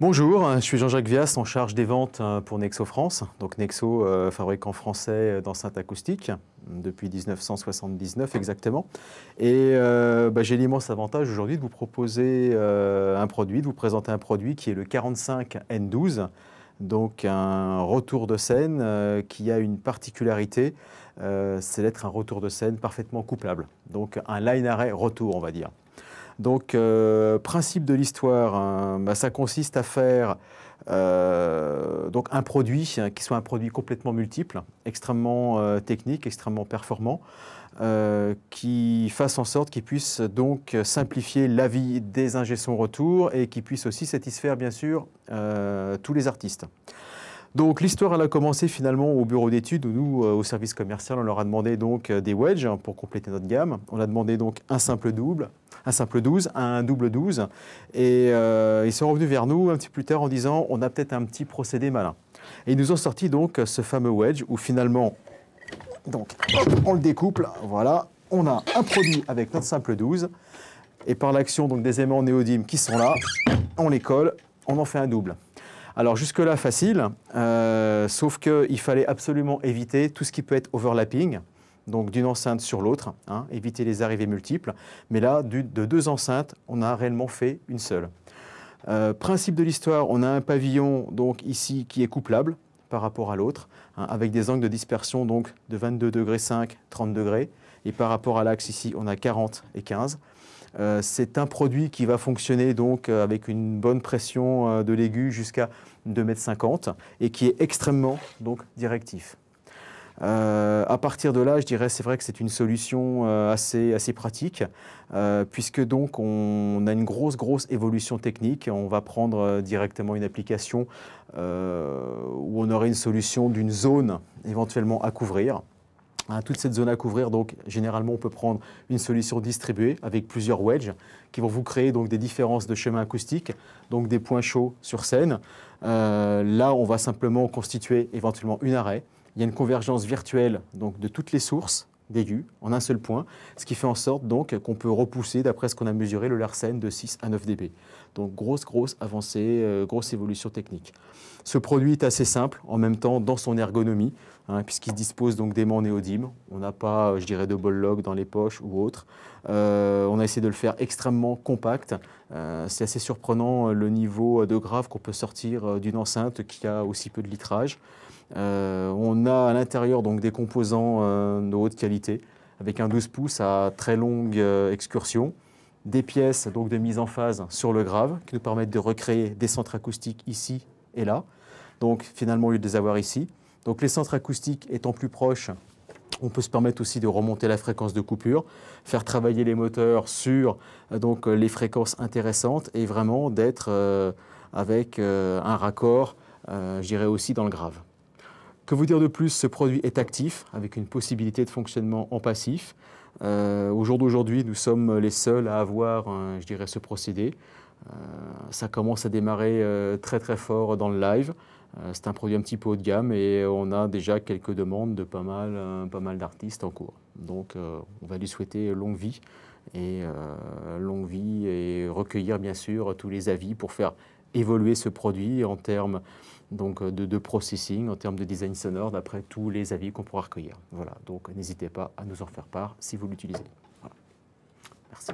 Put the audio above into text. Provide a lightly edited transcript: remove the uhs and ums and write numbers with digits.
Bonjour, je suis Jean-Jacques Vias, en charge des ventes pour Nexo France. Donc Nexo, fabricant français d'enceintes acoustiques, depuis 1979 exactement. Et j'ai l'immense avantage aujourd'hui de vous proposer de vous présenter un produit qui est le 45N12. Donc un retour de scène qui a une particularité, c'est d'être un retour de scène parfaitement couplable. Donc un line array retour, on va dire. Donc, principe de l'histoire, ça consiste à faire donc un produit qui soit un produit complètement multiple, extrêmement technique, extrêmement performant, qui fasse en sorte qu'il puisse donc simplifier la vie des ingé son retour et qui puisse aussi satisfaire bien sûr tous les artistes. Donc l'histoire elle a commencé finalement au bureau d'études où nous, au service commercial, on leur a demandé donc des wedges pour compléter notre gamme. On a demandé donc un simple 12, un double 12 et ils sont revenus vers nous un petit peu plus tard en disant on a peut-être un petit procédé malin. Et ils nous ont sorti donc ce fameux wedge où finalement donc, on le découple, voilà, on a un produit avec notre simple 12 et par l'action donc des aimants néodymes qui sont là, on les colle, on en fait un double. Alors jusque-là, facile, sauf qu'il fallait absolument éviter tout ce qui peut être overlapping, donc d'une enceinte sur l'autre, éviter les arrivées multiples. Mais là, de deux enceintes, on a réellement fait une seule. Principe de l'histoire, on a un pavillon donc ici qui est couplable par rapport à l'autre, avec des angles de dispersion donc de 22 degrés 5, 30 degrés. Et par rapport à l'axe ici, on a 40 et 15. C'est un produit qui va fonctionner donc avec une bonne pression de l'aigu jusqu'à 2,50 m et qui est extrêmement donc directif. À partir de là, je dirais c'est vrai que c'est une solution assez pratique puisque donc on a une grosse évolution technique. On va prendre directement une application où on aurait une solution d'une zone éventuellement à couvrir. Toute cette zone à couvrir, donc généralement on peut prendre une solution distribuée avec plusieurs wedges qui vont vous créer donc des différences de chemin acoustique, donc des points chauds sur scène. Là on va simplement constituer éventuellement une arrêt. Il y a une convergence virtuelle donc de toutes les sources d'aigus en un seul point, ce qui fait en sorte donc qu'on peut repousser d'après ce qu'on a mesuré le Larsen de 6 à 9 dB. Donc grosse avancée, grosse évolution technique. Ce produit est assez simple en même temps dans son ergonomie, puisqu'il dispose donc d'aimants néodymes. On n'a pas, je dirais, de ball lock dans les poches ou autre. On a essayé de le faire extrêmement compact. C'est assez surprenant le niveau de grave qu'on peut sortir d'une enceinte qui a aussi peu de litrage. On a à l'intérieur donc des composants de haute qualité avec un 12 pouces à très longue excursion, des pièces donc de mise en phase sur le grave qui nous permettent de recréer des centres acoustiques ici et là. Donc finalement au lieu de les avoir ici. Donc les centres acoustiques étant plus proches, on peut se permettre aussi de remonter la fréquence de coupure, faire travailler les moteurs sur donc, les fréquences intéressantes et vraiment d'être avec un raccord, je dirais aussi dans le grave. Que vous dire de plus, ce produit est actif avec une possibilité de fonctionnement en passif. Au jour d'aujourd'hui, nous sommes les seuls à avoir, je dirais, ce procédé. Ça commence à démarrer très fort dans le live. C'est un produit un petit peu haut de gamme et on a déjà quelques demandes de pas mal d'artistes en cours. Donc on va lui souhaiter longue vie et recueillir bien sûr tous les avis pour faire évoluer ce produit en termes donc, de processing, en termes de design sonore, d'après tous les avis qu'on pourra recueillir. Voilà, donc n'hésitez pas à nous en faire part si vous l'utilisez. Voilà. Merci.